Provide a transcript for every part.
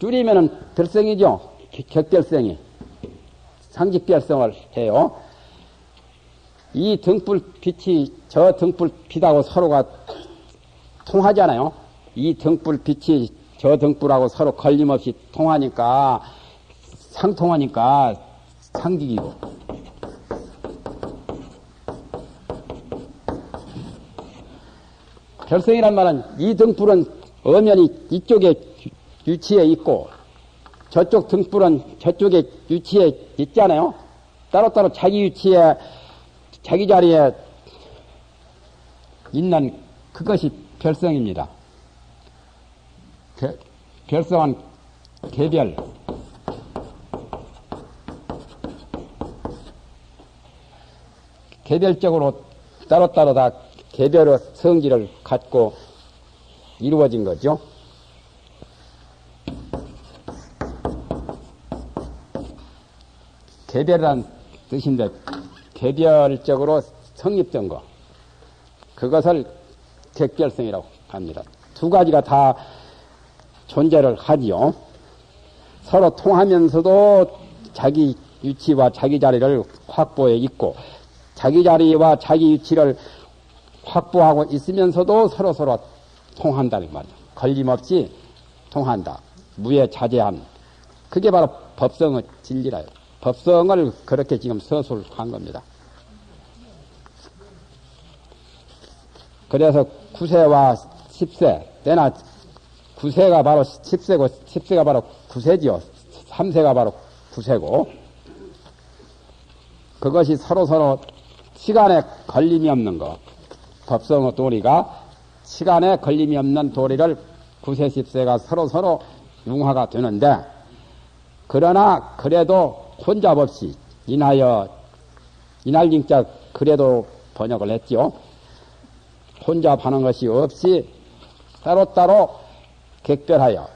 줄이면은 별성이죠. 격별성이. 상직별성을 해요. 이 등불빛이 저 등불빛하고 서로가 통하잖아요. 이 등불빛이 저 등불하고 서로 걸림없이 통하니까, 상통하니까 상직이고. 별성이란 말은 이 등불은 엄연히 이쪽에 위치해 있고 저쪽 등불은 저쪽에 위치해 있잖아요. 따로따로 자기 위치에 자기 자리에 있는 그것이 별성입니다. 별성은 개별. 개별적으로 따로따로 다 개별의 성질을 갖고 이루어진 거죠. 개별이란 뜻인데 개별적으로 성립된 거, 그것을 격별성이라고 합니다. 두 가지가 다 존재를 하지요. 서로 통하면서도 자기 위치와 자기 자리를 확보해 있고 자기 자리와 자기 위치를 확보하고 있으면서도 서로서로 통한다는 말이에요. 걸림없이 통한다. 무해자재한. 그게 바로 법성의 진리라요. 법성을 그렇게 지금 서술한 겁니다. 그래서 9세와 10세, 때나 9세가 바로 10세고 10세가 바로 9세지요. 3세가 바로 9세고 그것이 서로서로 시간에 걸림이 없는 것. 법성의 도리가 시간에 걸림이 없는 도리를 9세, 10세가 서로서로 융화가 되는데 그러나 그래도 혼잡 없이 인할링자 그래도 번역을 했지요. 혼잡하는 것이 없이 따로따로 격별하여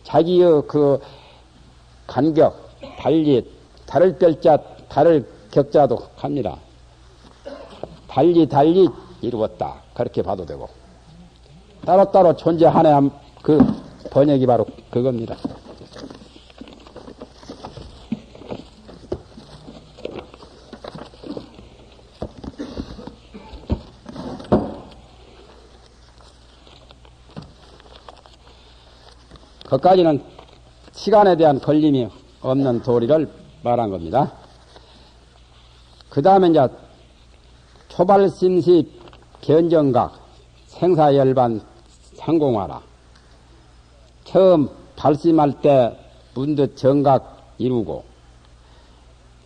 자기의 그 간격, 다를 별자, 다를 격자도 합니다. 달리 이루었다. 그렇게 봐도 되고. 따로따로 존재하는 그 번역이 바로 그겁니다. 그까지는 시간에 대한 걸림이 없는 도리를 말한 겁니다. 그 다음에 이제 초발심시 견정각 생사열반 상공화라. 처음 발심할 때 문득 정각 이루고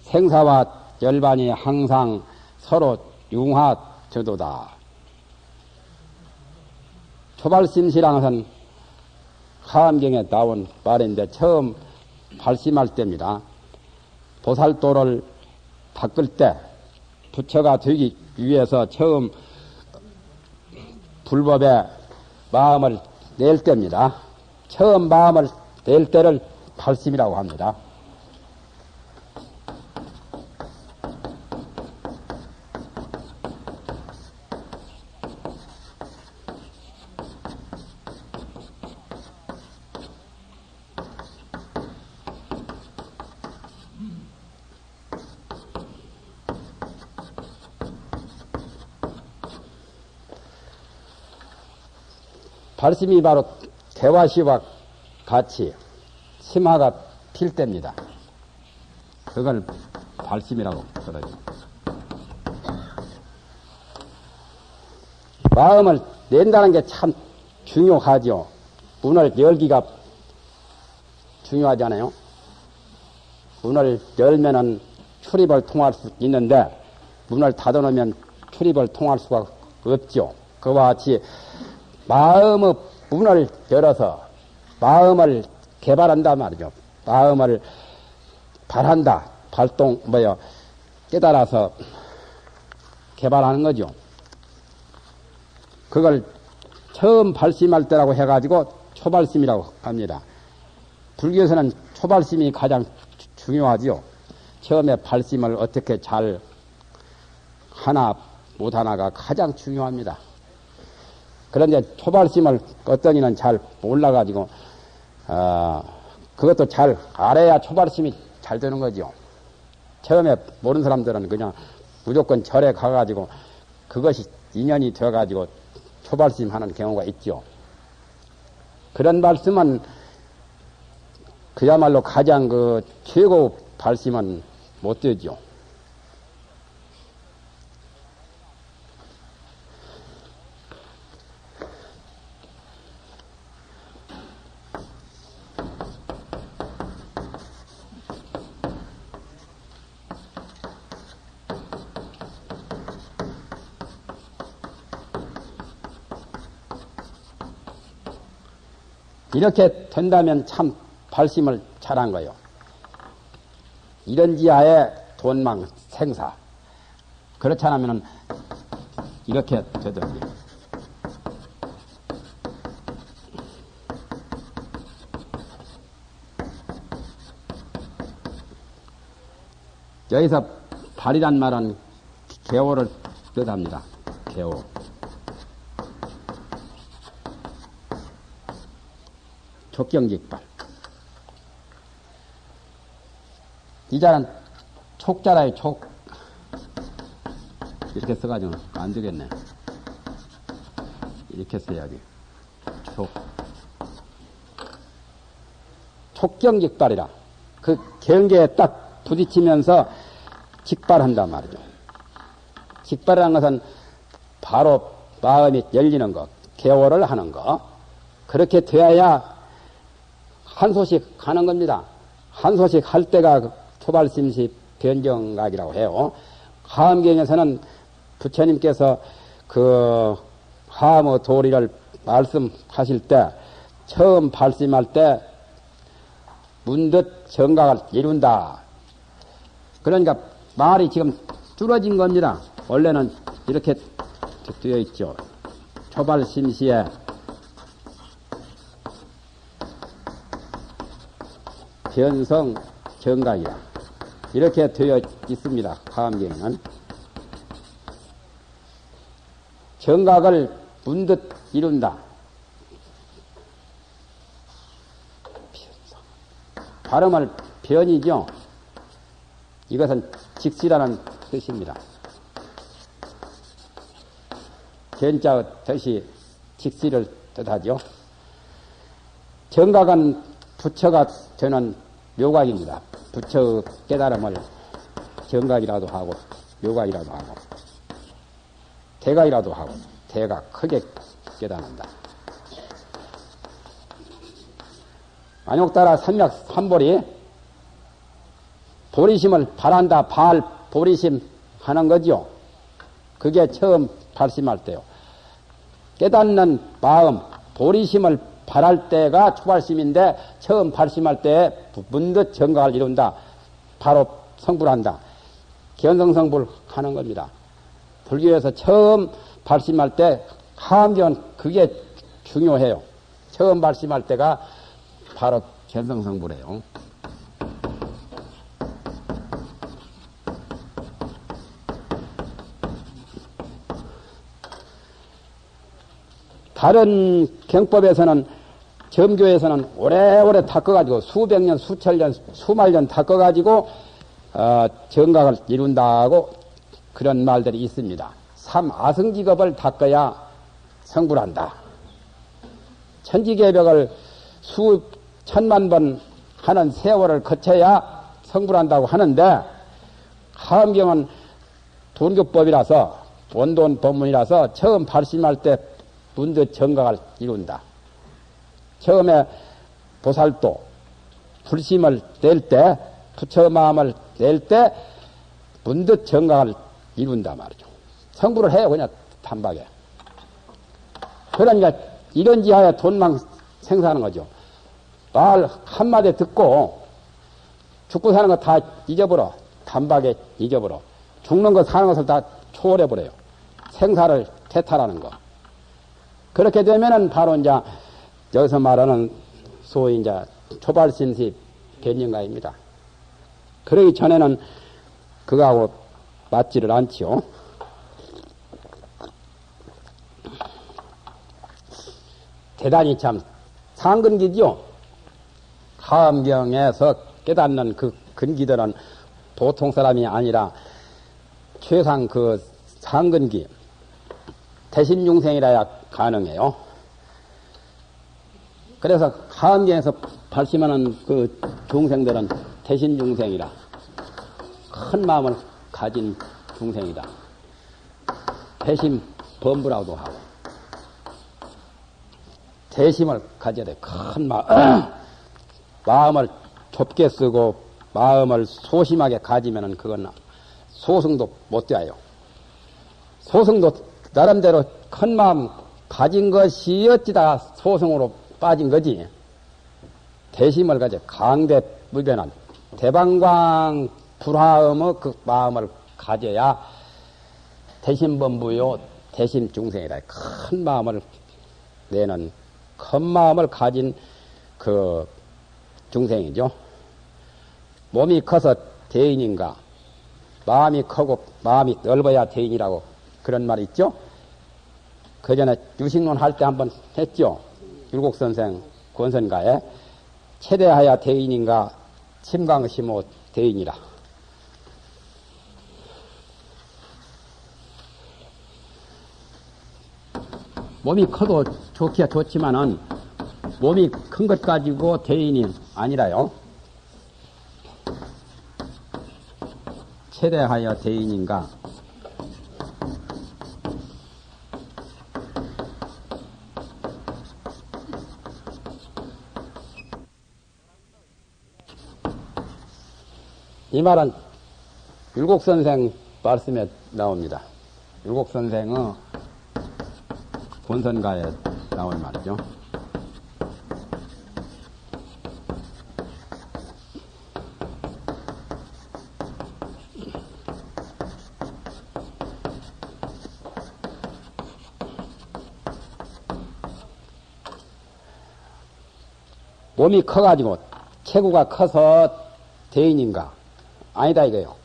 생사와 열반이 항상 서로 융화저도다. 초발심시라는 것은 하암경에 나온 말인데 처음 발심할 때입니다. 보살도를 닦을 때 부처가 되기 위해서 처음 불법에 마음을 낼 때입니다. 처음 마음을 낼 때를 발심이라고 합니다. 발심이 바로 개화시와 같이 심화가 필 때입니다. 그걸 발심이라고 그러죠. 마음을 낸다는 게 참 중요하죠. 문을 열기가 중요하잖아요. 문을 열면은 출입을 통할 수 있는데 문을 닫아놓으면 출입을 통할 수가 없죠. 그와 같이 마음의 문을 열어서 마음을 개발한다 말이죠. 마음을 발한다. 깨달아서 개발하는 거죠. 그걸 처음 발심할 때라고 해가지고 초발심이라고 합니다. 불교에서는 초발심이 가장 중요하지요. 처음에 발심을 어떻게 잘 하나 못하나가 가장 중요합니다. 그런데 초발심을 어떤 이는 잘 몰라가지고 그것도 잘 알아야 초발심이 잘 되는 거죠. 처음에 모르는 사람들은 그냥 무조건 절에 가가지고 그것이 인연이 되어가지고 초발심 하는 경우가 있죠. 그런 말씀은 그야말로 가장 최고 발심은 못 되죠. 이렇게 된다면 참 발심을 잘한 거요. 이런 지하에 돈망 생사. 그렇지 않으면 이렇게 되더니. 여기서 발이란 말은 개호를 뜻합니다. 개호. 촉경직발. 이 자는 촉자라요, 촉. 이렇게 써가지고 안 되겠네. 이렇게 써야지. 촉. 촉경직발이라. 그 경계에 딱 부딪히면서 직발한단 말이죠. 직발이라는 것은 바로 마음이 열리는 것, 개호를 하는 것. 그렇게 되어야 한 소식 하는 겁니다. 한 소식 할 때가 초발심시 변정각이라고 해요. 화엄경에서는 부처님께서 그 화엄의 도리를 말씀하실 때 처음 발심할 때 문득 정각을 이룬다. 그러니까 말이 지금 줄어진 겁니다. 원래는 이렇게 되어 있죠. 초발심시에 변성 정각이라 이렇게 되어 있습니다. 화엄경에는 정각을 문득 이룬다. 발음을 변이죠. 이것은 직시라는 뜻입니다. 견자의 뜻이 직시를 뜻하죠. 정각은 부처가 되는 묘각입니다. 부처의 깨달음을 정각이라도 하고 묘각이라도 하고 대각이라도 하고 대가 크게 깨닫는다. 만욕 따라 삼약 삼보리 보리심을 바란다. 발 보리심 하는 거죠. 그게 처음 발심할 때요. 깨닫는 마음 보리심을 발할 때가 초발심인데 처음 발심할 때 문득 정각을 이룬다. 바로 성불한다. 견성성불 하는 겁니다. 불교에서 처음 발심할 때 화엄경은 그게 중요해요. 처음 발심할 때가 바로 견성성불이에요. 다른 경법에서는 점교에서는 오래오래 닦아가지고 수백 년, 수천 년, 수만 년 닦아가지고 정각을 이룬다고 그런 말들이 있습니다. 삼아승직업을 닦아야 성불한다. 천지개벽을 수천만 번 하는 세월을 거쳐야 성불한다고 하는데 화엄경은 돈교법이라서 원돈 법문이라서 처음 발심할 때 문득 정각을 이룬다. 처음에 보살도 불심을 낼 때, 부처 마음을 낼 때 문득 정각을 이룬다 말이죠. 성불을 해요, 그냥 단박에. 그러니까 이런 지하에 돈망 생사하는 거죠. 말 한마디 듣고 죽고 사는 거 다 잊어버려. 단박에 잊어버려. 죽는 거 사는 것을 다 초월해버려요. 생사를 퇴탈하는 거. 그렇게 되면은 바로 이제 여기서 말하는 소위 이제 초발심시 변정가입니다. 그러기 전에는 그거하고 맞지를 않지요. 대단히 참 상근기죠. 하엄경에서 깨닫는 그 근기들은 보통 사람이 아니라 최상 그 상근기, 대신중생이라야 가능해요. 그래서 하엄경에서 발심하는 그 중생들은 대신중생이라 큰 마음을 가진 중생이다. 대심 범부라고도 하고 대심을 가져야 돼. 큰 마음을 좁게 쓰고 마음을 소심하게 가지면은 그건 소승도 못 돼요. 소승도 나름대로 큰 마음 가진 것이 어찌다 소승으로 빠진 거지. 대심을 가져 강대무변한 대방광 불화음의 그 마음을 가져야 대심범부요 대심중생이라 큰 마음을 내는 큰 마음을 가진 그 중생이죠. 몸이 커서 대인인가 마음이 크고 마음이 넓어야 대인이라고 그런 말 있죠. 그 전에 유식론 할 때 한번 했죠. 율곡선생 권선가에 최대하야 대인인가 침강심호 대인이라. 몸이 커도 좋기야 좋지만은 몸이 큰 것 가지고 대인이 아니라요. 최대하여 대인인가? 이 말은 율곡선생 말씀에 나옵니다. 율곡선생의 본선가에 나온 말이죠. 몸이 커가지고 체구가 커서 대인인가? 아니다 이거요.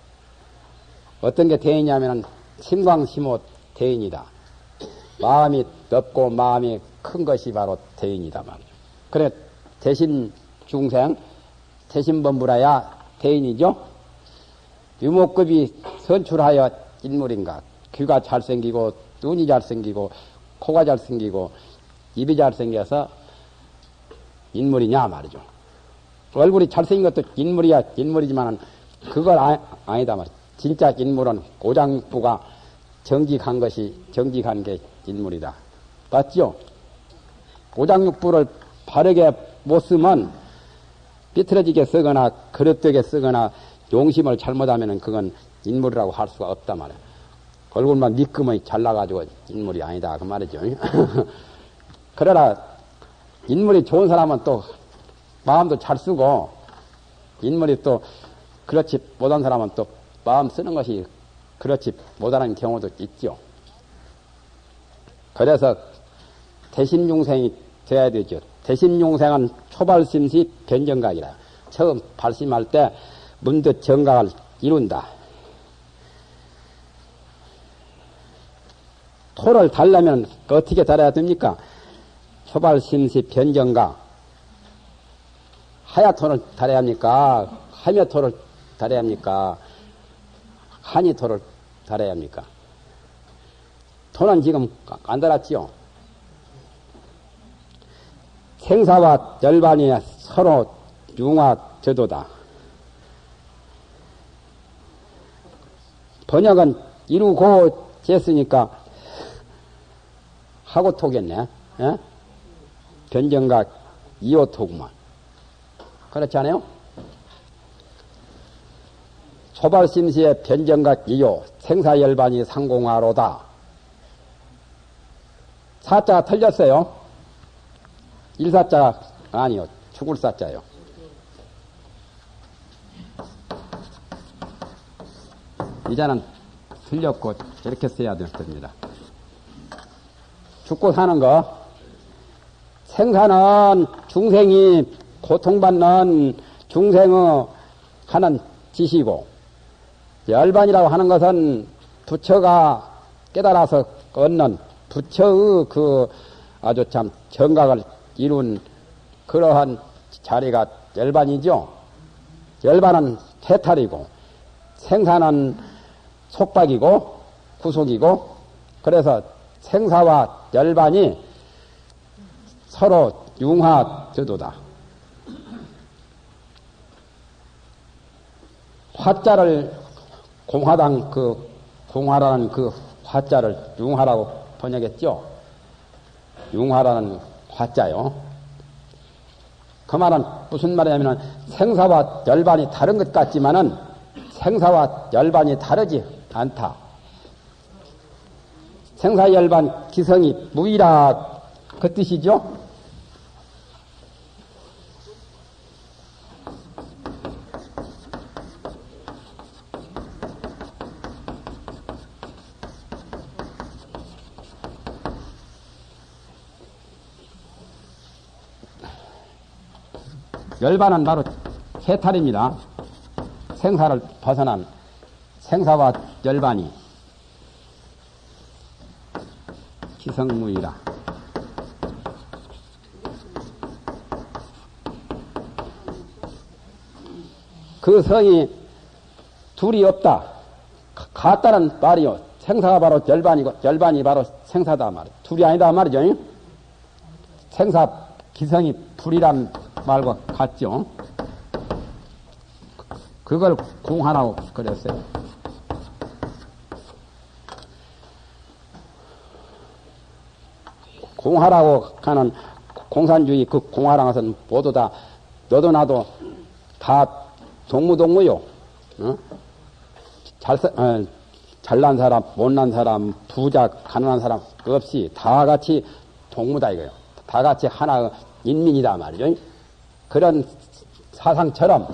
어떤 게 대인이냐면 심광심호 대인이다. 마음이 넓고 마음이 큰 것이 바로 대인이다 말이죠. 그래 대신 중생, 대신범부라야 대인이죠. 유목급이 선출하여 인물인가? 귀가 잘생기고 눈이 잘생기고 코가 잘생기고 입이 잘생겨서 인물이냐 말이죠. 얼굴이 잘생긴 것도 인물이야 인물이지만은 그걸 아니다 말이죠. 진짜 인물은 오장육부가 정직한 게 인물이다. 맞죠? 오장육부를 바르게 못 쓰면 삐뚤어지게 쓰거나 그릇되게 쓰거나 용심을 잘못하면은 그건 인물이라고 할 수가 없단 말이야. 얼굴만 미끄머이 잘나가지고 인물이 아니다 그 말이죠. 그러나 인물이 좋은 사람은 또 마음도 잘 쓰고 인물이 또 그렇지 못한 사람은 또 마음 쓰는 것이 그렇지 못하는 경우도 있죠. 그래서 대신용생이 돼야 되죠. 대신용생은 초발심시 변정각이라. 처음 발심할 때 문득 정각을 이룬다. 토를 달려면 어떻게 달아야 됩니까? 초발심시 변정각. 하야토를 달아야 합니까? 하며토를 달아야 합니까? 한이토를 달아야 합니까? 토는 지금 안 달았지요? 생사와 열반이 서로 융화제도다. 번역은 이루고 쟀으니까 하고 토겠네. 예? 변정각 이호토구만. 그렇지 않아요? 초발심시의 변정각 이호 생사열반이 상공하로다. 사자가 틀렸어요. 일사자가 아니요. 죽을 사자요. 이자는 틀렸고 이렇게 써야 됩니다. 죽고 사는 거 생사는 중생이 고통받는 중생의 하는 짓이고 열반이라고 하는 것은 부처가 깨달아서 얻는 부처의 그 아주 참 정각을 이룬 그러한 자리가 열반이죠. 열반은 해탈이고 생사는 속박이고 구속이고 그래서 생사와 열반이 서로 융화되도다. 화자를 공화당 공화라는 그 화자를 융화라고 번역했죠. 융화라는 화자요. 그 말은 무슨 말이냐면 생사와 열반이 다른 것 같지만은 생사와 열반이 다르지 않다. 생사 열반 기성이 무이라 그 뜻이죠. 열반은 바로 해탈입니다. 생사를 벗어난 생사와 열반이 기성무이라. 그 성이 둘이 없다. 같다는 말이요. 생사가 바로 열반이고 열반이 바로 생사다 말이요. 둘이 아니다 말이죠. 생사 기성이 불이란 말과 같죠. 그걸 공하라고 그랬어요. 공하라고 하는 공산주의 그 공하라는 것은 모두 다 너도 나도 다 동무동무요. 어? 잘난 사람, 못난 사람, 부자, 가난한 사람 없이 다 같이 동무다 이거요. 다 같이 하나 인민이다 말이죠. 그런 사상처럼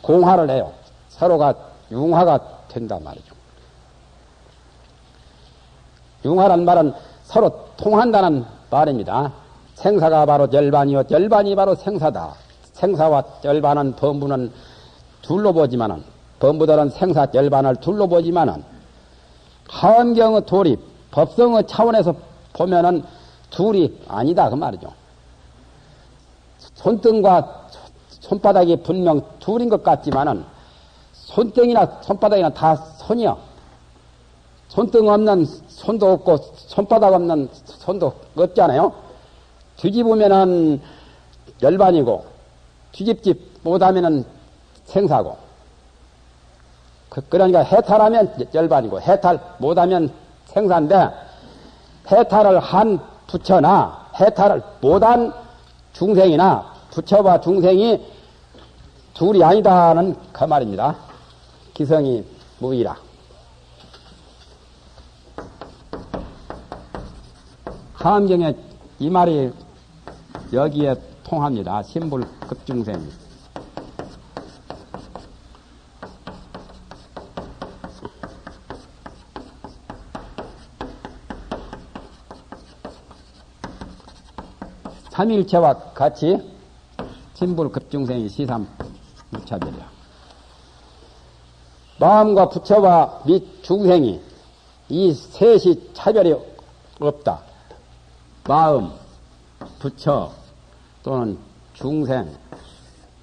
공화를 해요. 서로가 융화가 된단 말이죠. 융화란 말은 서로 통한다는 말입니다. 생사가 바로 열반이요. 열반이 바로 생사다. 생사와 열반은 범부는 둘로 보지만은, 범부들은 생사 열반을 둘로 보지만은, 하원경의 도립, 법성의 차원에서 보면은 둘이 아니다. 그 말이죠. 손등과 손바닥이 분명 둘인 것 같지만은, 손등이나 손바닥이나 다 손이요. 손등 없는 손도 없고, 손바닥 없는 손도 없잖아요. 뒤집으면은 열반이고, 뒤집지 못하면은 생사고. 그러니까 해탈하면 열반이고, 해탈 못하면 생사인데, 해탈을 한 부처나, 해탈을 못한 중생이나, 부처와 중생이 둘이 아니다는 그 말입니다. 기성이 무이라. 하암경에 이 말이 여기에 통합니다. 신불급중생. 삼일체와 같이 신불급중생이 시삼 무차별이야. 마음과 부처와 및 중생이 이 셋이 차별이 없다. 마음, 부처 또는 중생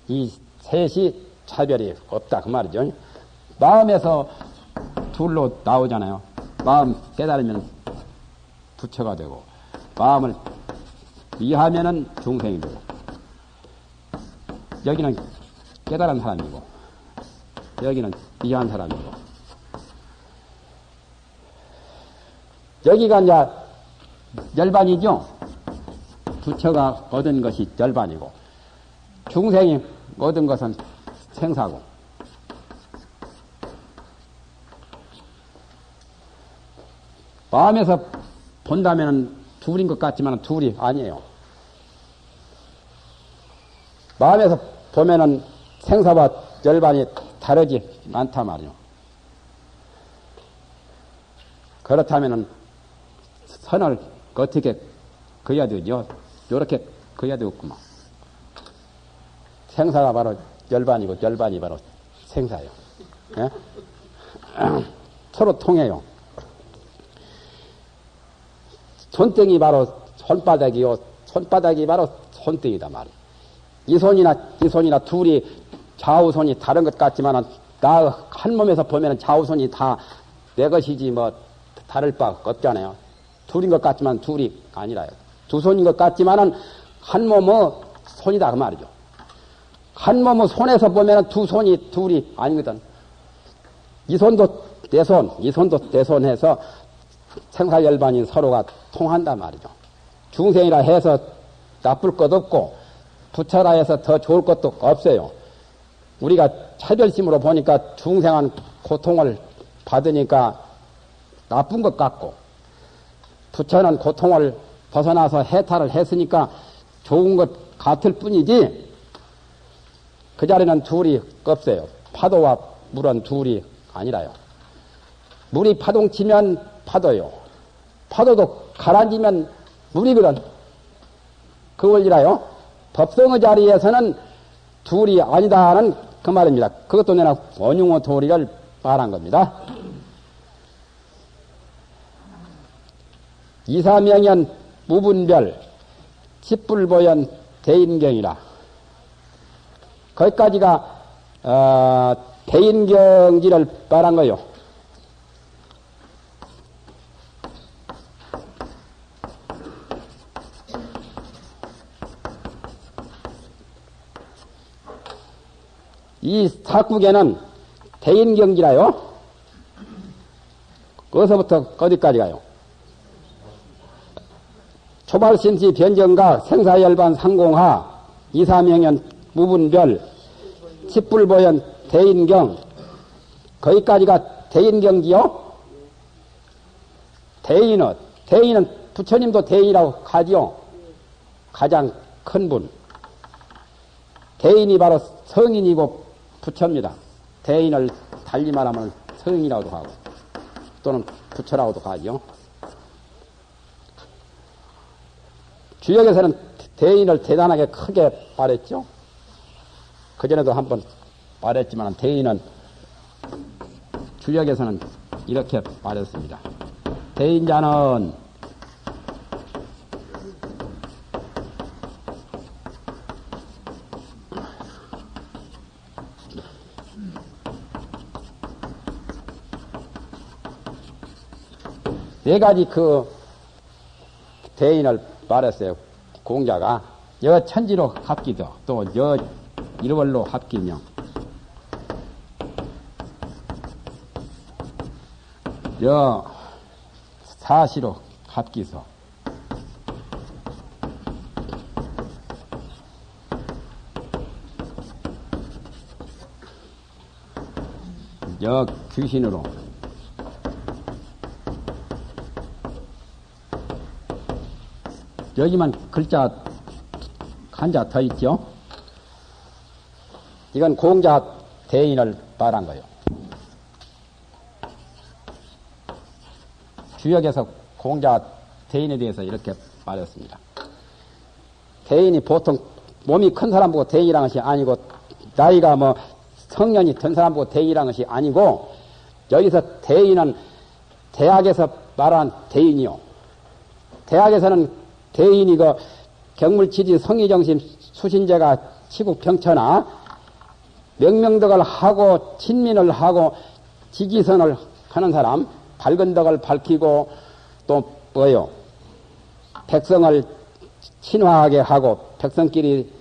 이 셋이 차별이 없다 그 말이죠. 마음에서 둘로 나오잖아요. 마음 깨달으면 부처가 되고 마음을 이해하면은 중생이 되고 여기는 깨달은 사람이고 여기는 이해한 사람이고 여기가 이제 열반이죠. 부처가 얻은 것이 열반이고 중생이 얻은 것은 생사고 마음에서 본다면 둘인 것 같지만 둘이 아니에요. 마음에서 보면은 생사와 열반이 다르지 않단 말이요. 그렇다면은 선을 어떻게 그어야 되죠? 요렇게 그어야 되겠구만. 생사가 바로 열반이고 열반이 바로 생사예요. 예? 서로 통해요. 손등이 바로 손바닥이요. 손바닥이 바로 손등이다 말이에요. 이 손이나 둘이 좌우손이 다른 것 같지만은 나 한 몸에서 보면은 좌우손이 다 내 것이지 뭐 다를 바 없잖아요. 둘인 것 같지만 둘이 아니라요. 두 손인 것 같지만은 한 몸의 손이다 그 말이죠. 한 몸의 손에서 보면은 두 손이 둘이 아니거든. 이 손도 내 손, 이 손도 내 손 해서 생사열반이 서로가 통한단 말이죠. 중생이라 해서 나쁠 것 없고 부처라 해서 더 좋을 것도 없어요. 우리가 차별심으로 보니까 중생한 고통을 받으니까 나쁜 것 같고 부처는 고통을 벗어나서 해탈을 했으니까 좋은 것 같을 뿐이지 그 자리는 둘이 없어요. 파도와 물은 둘이 아니라요. 물이 파동치면 파도요. 파도도 가라앉으면 물이거든. 그 원리라요. 법성의 자리에서는 둘이 아니다는 그 말입니다. 그것도 내가 원흉의 도리를 말한 겁니다. 이사명연 무분별 집불보연 대인경이라 거기까지가 대인경지를 말한 거요. 이 사국에는 대인경지라요. 어디서부터 어디까지 가요? 초발심시 변정가 생사열반 상공하 이사명연 무분별 집불보연 대인경 거기까지가 대인경지요. 대인은 부처님도 대인이라고 하지요. 가장 큰 분. 대인이 바로 성인이고 부처입니다. 대인을 달리 말하면 성인이라고도 하고 또는 부처라고도 하죠. 주역에서는 대인을 대단하게 크게 말했죠. 그전에도 한번 말했지만 대인은 주역에서는 이렇게 말했습니다. 대인자는 네 가지 그 대인을 말했어요. 공자가 여 천지로 합기도 또 여 일월로 합기명 여 사시로 합기소 여 귀신으로 여기만 글자 한자 더 있죠. 이건 공자 대인을 말한 거예요. 주역에서 공자 대인에 대해서 이렇게 말했습니다. 대인이 보통 몸이 큰 사람 보고 대인이라는 것이 아니고 나이가 뭐 성년이 든 사람 보고 대인이라는 것이 아니고 여기서 대인은 대학에서 말한 대인이요. 대학에서는 대인이 그 경물치지 성의정심 수신제가 치국평천하 명명덕을 하고 친민을 하고 지기선을 하는 사람 밝은 덕을 밝히고 또 뭐요 백성을 친화하게 하고 백성끼리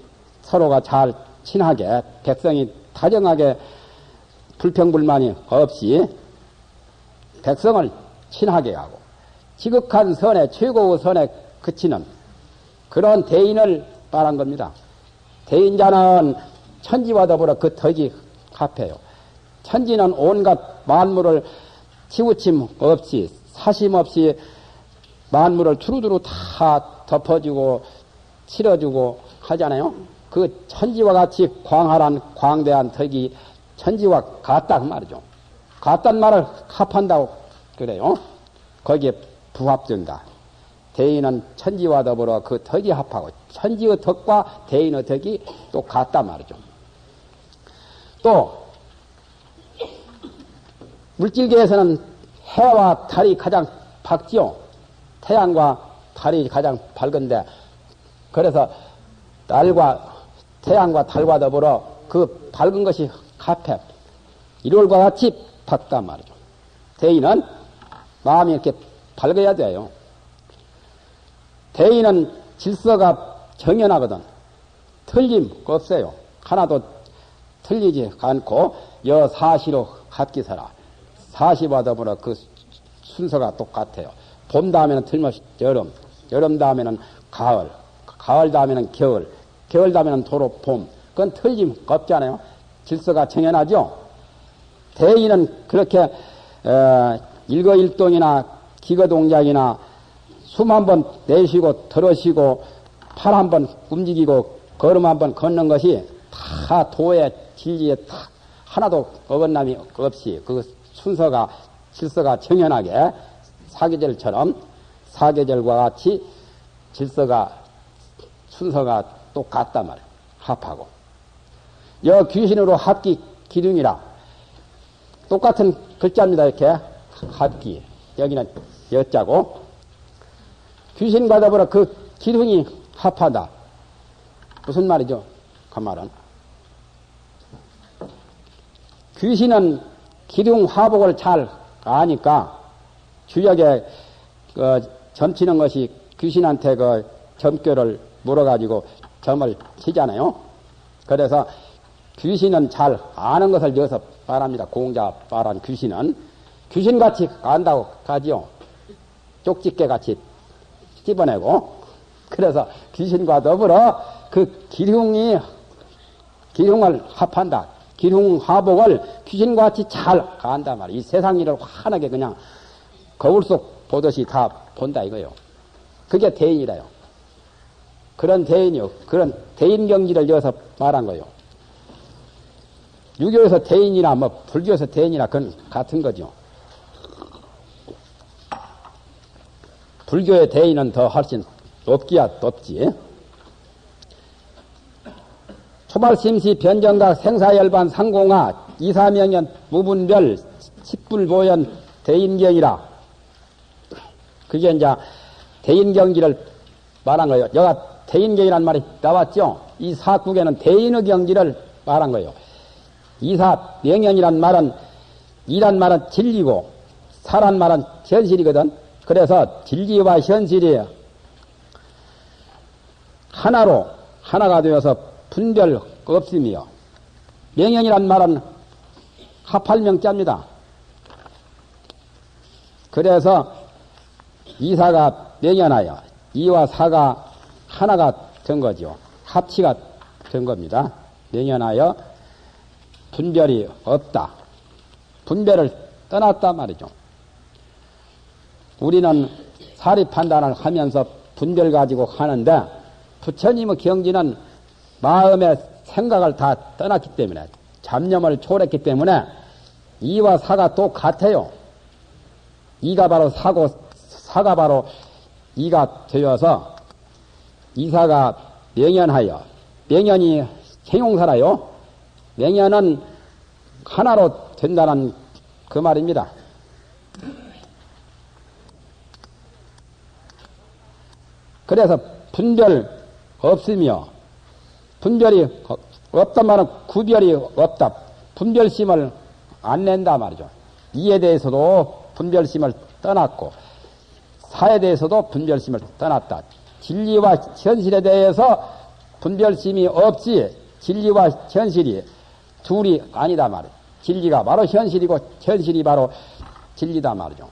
서로가 잘 친하게 백성이 다정하게 불평불만이 없이 백성을 친하게 하고 지극한 선에 최고의 선에 그치는 그런 대인을 말한 겁니다. 대인자는 천지와 더불어 그 덕이 합해요. 천지는 온갖 만물을 치우침 없이 사심 없이 만물을 두루두루 다 덮어주고 치러주고 하잖아요. 그 천지와 같이 광활한 광대한 덕이 천지와 같다 그 말이죠. 같단 말을 합한다고 그래요. 거기에 부합된다. 대인은 천지와 더불어 그 덕이 합하고 천지의 덕과 대인의 덕이 또 같단 말이죠. 또 물질계에서는 해와 달이 가장 밝지요. 태양과 달이 가장 밝은데 그래서 달과 태양과 달과 더불어 그 밝은 것이 카페 1월과 같이 밝단 말이죠. 대인은 마음이 이렇게 밝아야 돼요. 대인은 질서가 정연하거든. 틀림없어요. 하나도 틀리지 않고 여사시로 합기서라. 사시와 더불어 그 순서가 똑같아요. 봄 다음에는 틀림없이 여름, 여름 다음에는 가을, 가을 다음에는 겨울, 겨울 다음에는 도로 봄. 그건 틀림없잖아요. 질서가 정연하죠. 대인은 그렇게 일거일동이나 기거동작이나 숨 한번 내쉬고 들어쉬고 팔 한번 움직이고 걸음 한번 걷는 것이 다 도의 진리에 다 하나도 어긋남이 없이 그 순서가 질서가 정연하게 사계절처럼 사계절과 같이 질서가 순서가 똑같단 말이에요. 합하고 여 귀신으로 합기 기둥이라 똑같은 글자입니다. 이렇게 합기 여기는 여자고 귀신과 더불어 그 기둥이 합하다. 무슨 말이죠? 그 말은 귀신은 기둥 화복을 잘 아니까 주역에 점치는 것이 귀신한테 그 점괘를 물어가지고 점을 치잖아요. 그래서 귀신은 잘 아는 것을 여기서 말합니다. 공자 말한 귀신은 귀신같이 안다고 가지요. 쪽집게 같이 찝어내고 그래서 귀신과 더불어 그 기흉을 합한다. 기흉 화복을 귀신과 같이 잘 안단 말이에요. 이 세상 일을 환하게 그냥 거울 속 보듯이 다 본다 이거요. 그게 대인이라요. 그런 대인이요. 그런 대인 경지를 여기서 말한 거요. 유교에서 대인이나 뭐 불교에서 대인이나 그건 같은 거죠. 불교의 대인은 더 훨씬 높기야 높지. 초발심시 변정각 생사열반 상공하 이사명연 무분별 십불보연 대인경이라. 그게 이제 대인경지를 말한 거예요. 여가 대인경이라는 말이 나왔죠. 이 사국에는 대인의 경지를 말한 거예요. 이사 명연이란 말은 이란 말은 진리고 사란 말은 현실이거든. 그래서 진리와 현실이 하나로 하나가 되어서 분별 없으며 명연이란 말은 합할명자입니다. 그래서 이사가 명연하여 이와 사가 하나가 된 거죠. 합치가 된 겁니다. 명연하여 분별이 없다. 분별을 떠났단 말이죠. 우리는 사리 판단을 하면서 분별 가지고 하는데 부처님의 경지는 마음의 생각을 다 떠났기 때문에 잡념을 초월했기 때문에 이와 사가 똑같아요. 이가 바로 사고 사가 바로 이가 되어서 이사가 명연하여 명연이 형용사라요. 명연은 하나로 된다는 그 말입니다. 그래서 분별 없으며 분별이 없단 말은 구별이 없다. 분별심을 안 낸다 말이죠. 이에 대해서도 분별심을 떠났고 사에 대해서도 분별심을 떠났다. 진리와 현실에 대해서 분별심이 없이 진리와 현실이 둘이 아니다 말이에요. 진리가 바로 현실이고 현실이 바로 진리다 말이죠.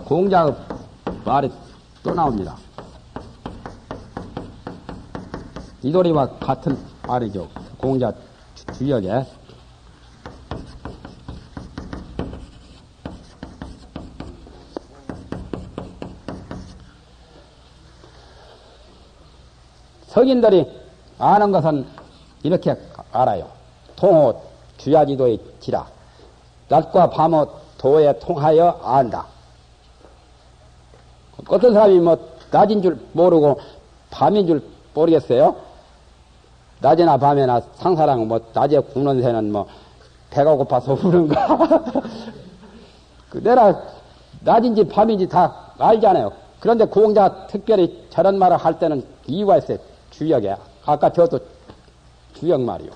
공자의 말이 또 나옵니다. 이도리와 같은 말이죠. 공자 주역에. 성인들이 아는 것은 이렇게 알아요. 통호 주야지도의 지라. 낮과 밤의 도에 통하여 안다. 어떤 사람이 뭐 낮인 줄 모르고 밤인 줄 모르겠어요? 낮에나 밤에나 상사랑 뭐 낮에 국는 새는 뭐 배가 고파서 우는가? 그 내가 낮인지 밤인지 다 알잖아요. 그런데 공자가 특별히 저런 말을 할 때는 이유가 있어요. 주역에. 아까 저도 주역 말이요.